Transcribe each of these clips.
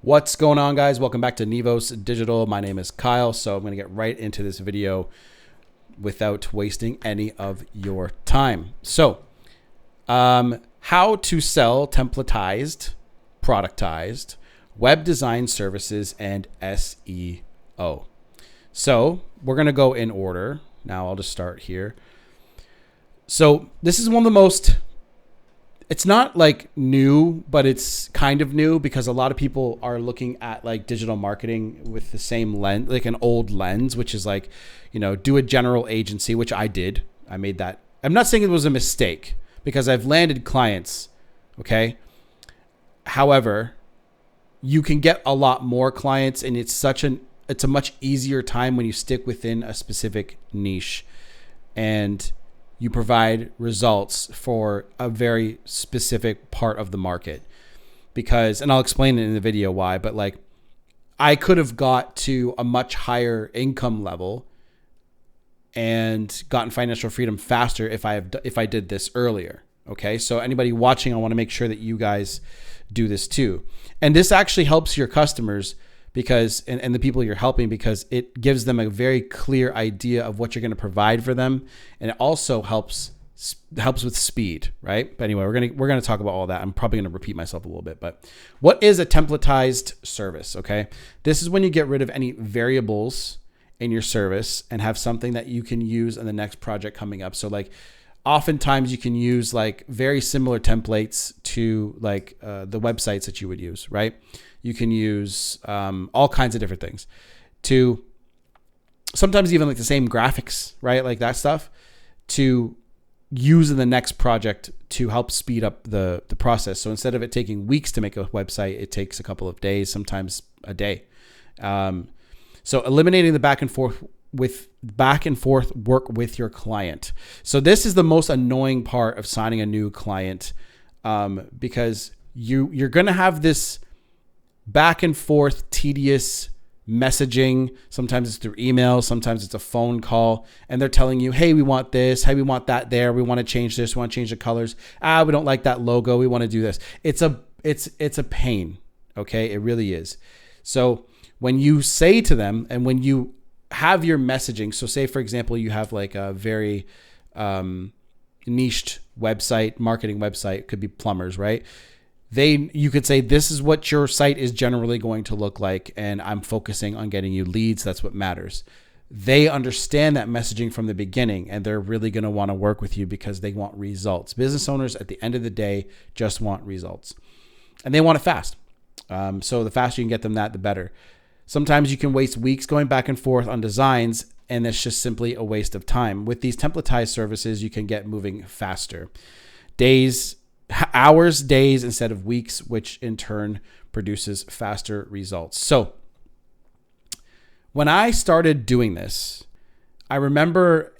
What's going on, guys? Welcome back to Nevos Digital. My name is Kyle, so I'm going to get right into this video without wasting any of your time. So, how to sell templatized, productized web design services and SEO. So we're going to go in order. Now I'll just start here. So this is one of the most, it's not like new, but it's kind of new because a lot of people are looking at like digital marketing with the same lens, like an old lens, which is like, do a general agency, which I did. I made that. I'm not saying it was a mistake because I've landed clients. Okay. However, you can get a lot more clients, and it's a much easier time when you stick within a specific niche and you provide results for a very specific part of the market. Because, and I'll explain it in the video why, but like I could have got to a much higher income level and gotten financial freedom faster if I did this earlier. Okay. So anybody watching, I want to make sure that you guys do this too. And this actually helps your customers because, and the people you're helping, because it gives them a very clear idea of what you're going to provide for them. And it also helps with speed, right? But anyway, we're going to talk about all that. I'm probably going to repeat myself a little bit, but what is a templatized service? Okay. This is when you get rid of any variables in your service and have something that you can use in the next project coming up. So like, oftentimes you can use like very similar templates to like the websites that you would use, right? You can use all kinds of different things to sometimes even like the same graphics, right? Like that stuff to use in the next project to help speed up the process. So instead of it taking weeks to make a website, it takes a couple of days, sometimes a day. So eliminating the back and forth work with your client. So this is the most annoying part of signing a new client, because you're going to have this back and forth tedious messaging. Sometimes it's through email, sometimes it's a phone call, and they're telling you, hey, we want this, hey, we want that there, we want to change this, we want to change the colors. We don't like that logo, we want to do this. It's a pain. Okay, it really is. So when you say to them, and when you have your messaging, so say for example you have like a very niched website, marketing website, could be plumbers, right? You could say, this is what your site is generally going to look like, and I'm focusing on getting you leads. That's what matters. They understand that messaging from the beginning, and they're really going to want to work with you because they want results. Business owners at the end of the day just want results, and they want it fast. So the faster you can get them that, the better. Sometimes you can waste weeks going back and forth on designs, and it's just simply a waste of time. With these templatized services, you can get moving faster. Hours, days instead of weeks, which in turn produces faster results. So when I started doing this, I remember,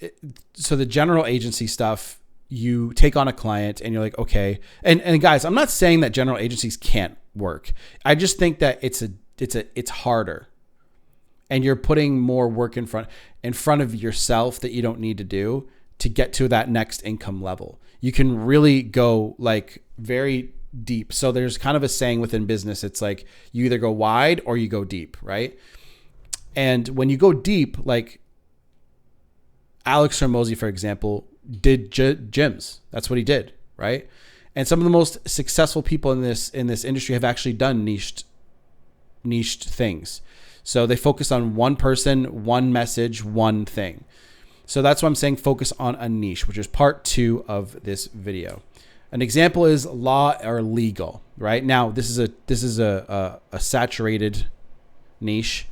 so the general agency stuff, you take on a client and you're like, okay. And guys, I'm not saying that general agencies can't work. I just think that it's harder, and you're putting more work in front of yourself that you don't need to do to get to that next income level. You can really go like very deep. So there's kind of a saying within business. It's like you either go wide or you go deep, right? And when you go deep, like Alex Hormozy, for example, did gyms. That's what he did, right? And some of the most successful people in this industry have actually done niched things. So they focus on one person, one message, one thing. So that's why I'm saying focus on a niche, which is part 2 of this video. An example is law or legal, right? Now, this is a saturated niche.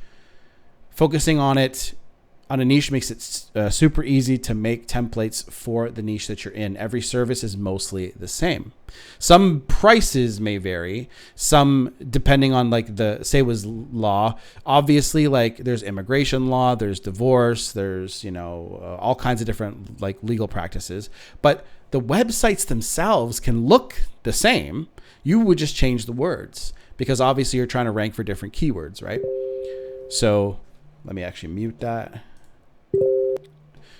Focusing on a niche makes it super easy to make templates for the niche that you're in. Every service is mostly the same. Some prices may vary, some depending on like say it was law. Obviously, like there's immigration law, there's divorce, there's, all kinds of different like legal practices, but the websites themselves can look the same. You would just change the words because obviously you're trying to rank for different keywords, right? So let me actually mute that.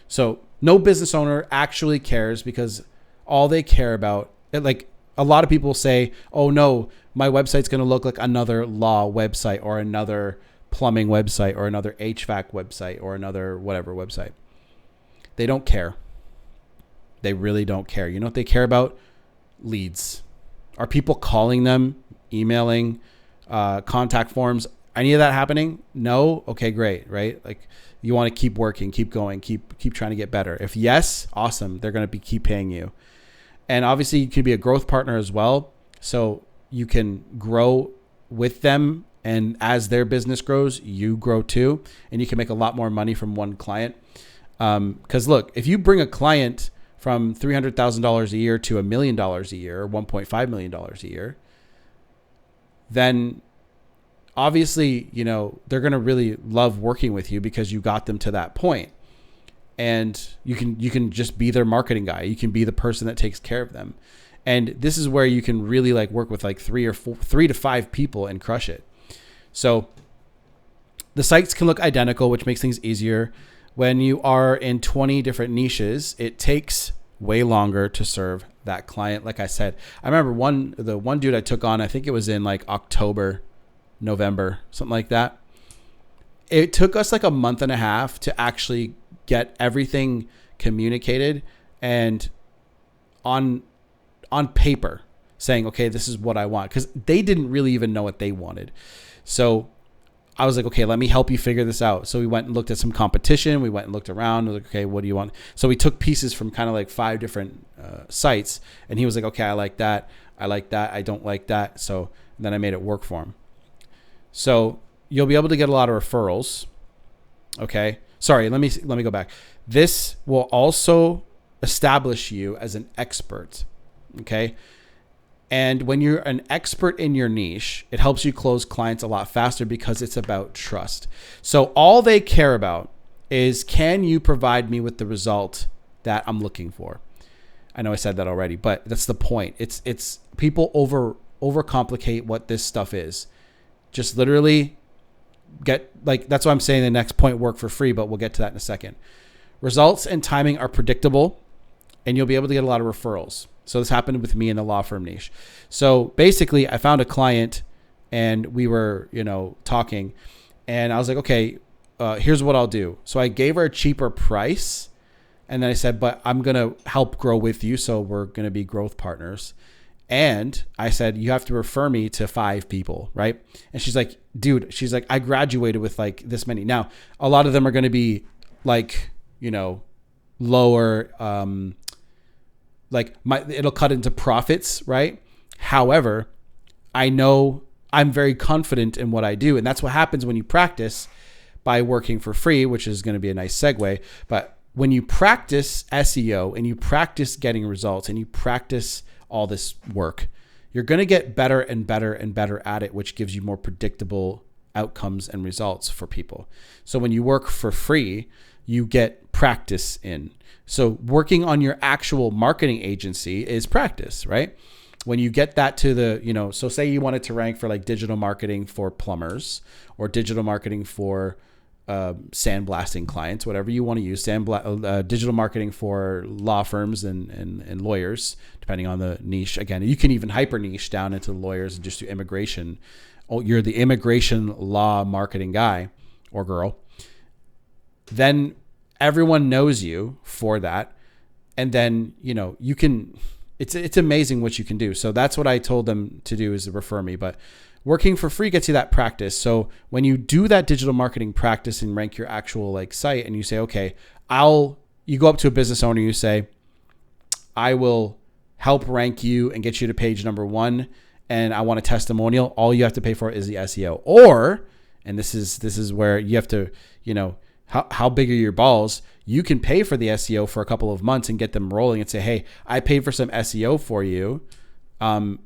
So no business owner actually cares because all they care about, like a lot of people say, oh no, my website's going to look like another law website or another plumbing website or another HVAC website or another whatever website. They don't care. They really don't care. You know what they care about? Leads. Are people calling them, emailing, contact forms? Any of that happening? No? Okay, great, right? Like you want to keep working, keep going, keep trying to get better. If yes, awesome. They're going to keep paying you. And obviously you could be a growth partner as well. So you can grow with them. And as their business grows, you grow too. And you can make a lot more money from one client. Because look, if you bring a client from $300,000 a year to $1 million a year or $1.5 million a year, then obviously, you know, they're going to really love working with you because you got them to that point. And you can just be their marketing guy. You can be the person that takes care of them. And this is where you can really like work with like 3 to 5 people and crush it. So the sites can look identical, which makes things easier. When you are in 20 different niches, it takes way longer to serve that client. Like I said, I remember the one dude I took on, I think it was in like October, November, something like that. It took us like a month and a half to actually get everything communicated and on paper saying, okay, this is what I want. Because they didn't really even know what they wanted. So I was like, okay, let me help you figure this out. So we went and looked at some competition. We went and looked around. We were like, okay, what do you want? So we took pieces from kind of like 5 different sites. And he was like, okay, I like that. I like that. I don't like that. So then I made it work for him. So you'll be able to get a lot of referrals. Okay. Sorry, let me go back. This will also establish you as an expert. Okay. And when you're an expert in your niche, it helps you close clients a lot faster because it's about trust. So all they care about is, can you provide me with the result that I'm looking for? I know I said that already, but that's the point. It's people overcomplicate what this stuff is. Just literally that's why I'm saying the next point, work for free, but we'll get to that in a second. Results and timing are predictable, and you'll be able to get a lot of referrals. So this happened with me in the law firm niche. So basically I found a client and we were, talking, and I was like, okay, here's what I'll do. So I gave her a cheaper price, and then I said, but I'm going to help grow with you. So we're going to be growth partners. And I said, you have to refer me to 5 people. Right. And she's like, dude, I graduated with like this many. Now, a lot of them are going to be like, lower, it'll cut into profits, right? However, I know I'm very confident in what I do. And that's what happens when you practice by working for free, which is going to be a nice segue. But when you practice SEO and you practice getting results and you practice all this work, you're going to get better and better and better at it, which gives you more predictable outcomes and results for people. So when you work for free, you get practice in. So working on your actual marketing agency is practice, right? When you get that to the, so say you wanted to rank for like digital marketing for plumbers or digital marketing for sandblasting clients, whatever you want to use, digital marketing for law firms and lawyers, depending on the niche. Again, you can even hyper niche down into lawyers and just do immigration. Oh, you're the immigration law marketing guy or girl. Then everyone knows you for that. And then, you can, it's amazing what you can do. So that's what I told them to do, is to refer me. But working for free gets you that practice. So when you do that digital marketing practice and rank your actual site, and you say, okay, you go up to a business owner, you say, I will help rank you and get you to page number 1. And I want a testimonial. All you have to pay for is the SEO. Or, and this is where you have to, how big are your balls? You can pay for the SEO for a couple of months and get them rolling and say, hey, I paid for some SEO for you. How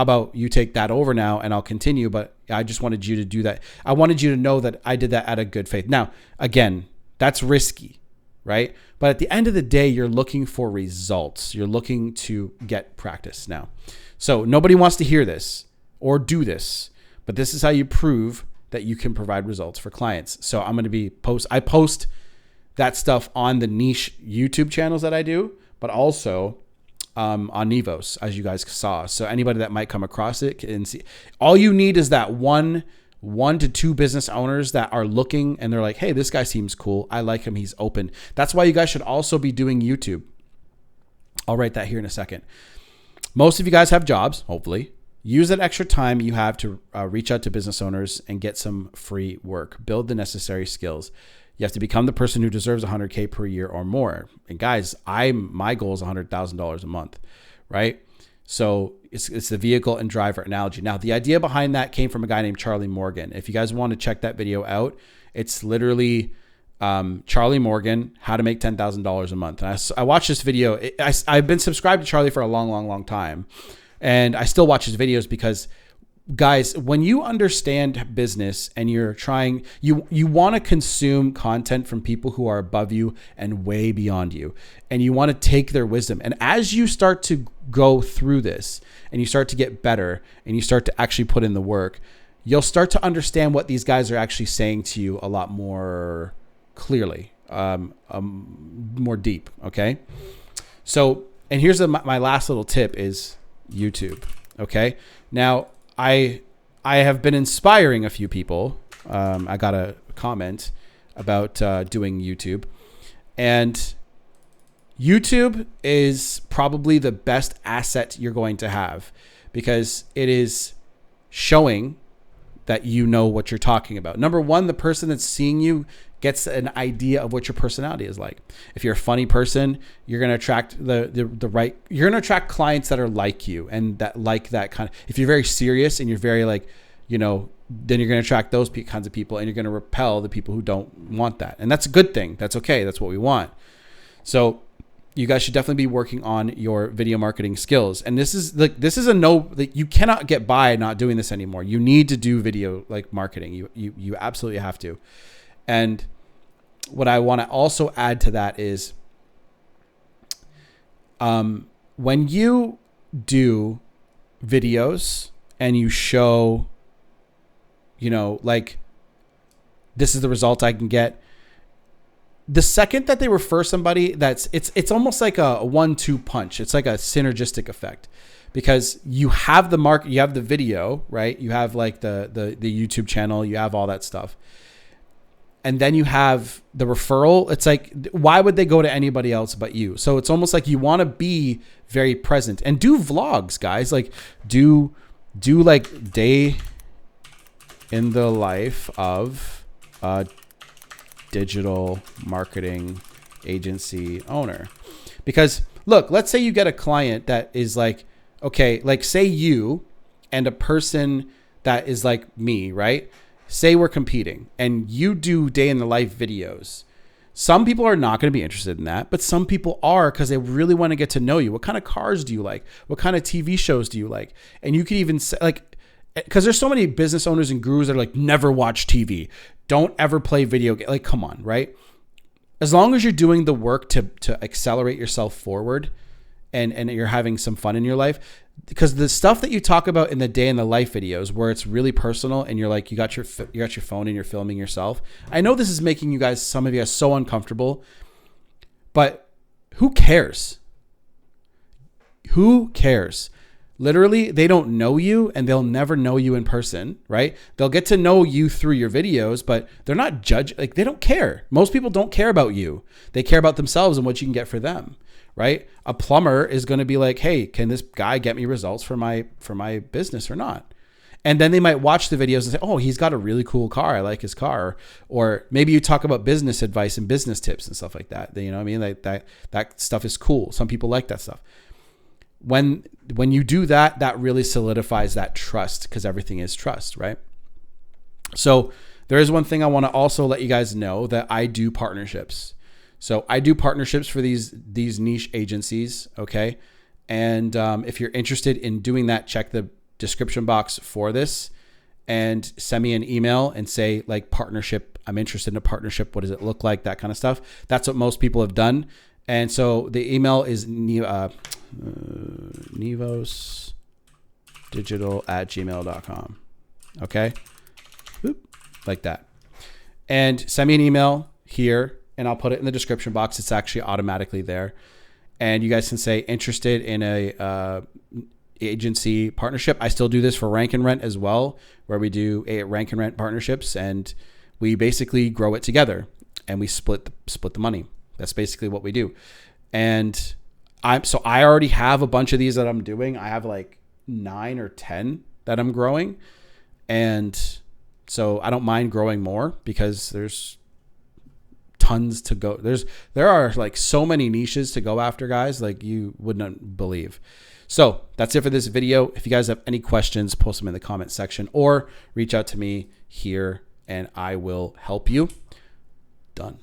about you take that over now and I'll continue, but I just wanted you to do that. I wanted you to know that I did that out of good faith. Now, again, that's risky, right? But at the end of the day, you're looking for results. You're looking to get practice now. So nobody wants to hear this or do this, but this is how you prove that you can provide results for clients. So I'm going to I post that stuff on the niche YouTube channels that I do, but also on Nivos, as you guys saw. So anybody that might come across it can see. All you need is that one to two business owners that are looking and they're like, hey, this guy seems cool. I like him. He's open. That's why you guys should also be doing YouTube. I'll write that here in a second. Most of you guys have jobs, hopefully. Use that extra time you have to reach out to business owners and get some free work. Build the necessary skills. You have to become the person who deserves 100K per year or more. And guys, my goal is $100,000 a month, right? So it's the vehicle and driver analogy. Now, the idea behind that came from a guy named Charlie Morgan. If you guys want to check that video out, it's literally Charlie Morgan, how to make $10,000 a month. And I watched this video. I've been subscribed to Charlie for a long time. And I still watch his videos because, guys, when you understand business and you're trying, you want to consume content from people who are above you and way beyond you. And you want to take their wisdom. And as you start to go through this and you start to get better and you start to actually put in the work, you'll start to understand what these guys are actually saying to you a lot more clearly, more deep. Okay. So, and here's my last little tip is YouTube. Okay. Now I have been inspiring a few people. I got a comment about doing YouTube, and YouTube is probably the best asset you're going to have because it is showing that you know what you're talking about. Number one, the person that's seeing you gets an idea of what your personality is like. If you're a funny person, you're going to attract the right, you're going to attract clients that are like you and that like that kind of, if you're very serious and you're very like, you know, then you're going to attract those kinds of people and you're going to repel the people who don't want that. And that's a good thing. That's okay. That's what we want. So you guys should definitely be working on your video marketing skills. And this is you cannot get by not doing this anymore. You need to do video like marketing. You absolutely have to. And what I want to also add to that is, when you do videos and you show, you know, like, this is the result I can get. The second that they refer somebody, it's almost like a 1-2 punch. It's like a synergistic effect because you have the market, you have the video, right? You have like the YouTube channel, you have all that stuff. And then you have the referral. It's like, why would they go to anybody else but you? So it's almost like you want to be very present and do vlogs, guys. Like do like day in the life of a digital marketing agency owner. Because look, let's say you get a client that is like, okay, like say you and a person that is like me, right? Say we're competing and you do day in the life videos. Some people are not going to be interested in that, but some people are because they really want to get to know you. What kind of cars do you like? What kind of TV shows do you like? And you could even say, like, because there's so many business owners and gurus that are like, never watch TV. Don't ever play video games. Like, come on, right? As long as you're doing the work to accelerate yourself forward and you're having some fun in your life, because the stuff that you talk about in the day in the life videos where it's really personal and you're like, you got your phone and you're filming yourself. I know this is making you guys, some of you guys, so uncomfortable, but who cares? Who cares? Literally, they don't know you and they'll never know you in person, right? They'll get to know you through your videos, but they're not like they don't care. Most people don't care about you. They care about themselves and what you can get for them, right? A plumber is going to be like, hey, can this guy get me results for my business or not? And then they might watch the videos and say, oh, he's got a really cool car. I like his car. Or maybe you talk about business advice and business tips and stuff like that. You know what I mean? Like that stuff is cool. Some people like that stuff. When you do that, that really solidifies that trust because everything is trust, right? So there is one thing I want to also let you guys know, that I do partnerships. So I do partnerships for these niche agencies, okay? And if you're interested in doing that, check the description box for this and send me an email and say like partnership, I'm interested in a partnership. What does it look like? That kind of stuff. That's what most people have done. And so the email is nevosdigital@gmail.com. Okay. Boop. Like that. And send me an email here and I'll put it in the description box. It's actually automatically there. and you guys can say interested in a agency partnership. I still do this for Rank and Rent as well, where we do a Rank and Rent partnerships, and we basically grow it together and we split the money. That's basically what we do. And I already have a bunch of these that I'm doing. I have like 9 or 10 that I'm growing. And so I don't mind growing more because there's tons to go. There are like so many niches to go after, guys, like you wouldn't believe. So that's it for this video. If you guys have any questions, post them in the comment section or reach out to me here and I will help you. Done.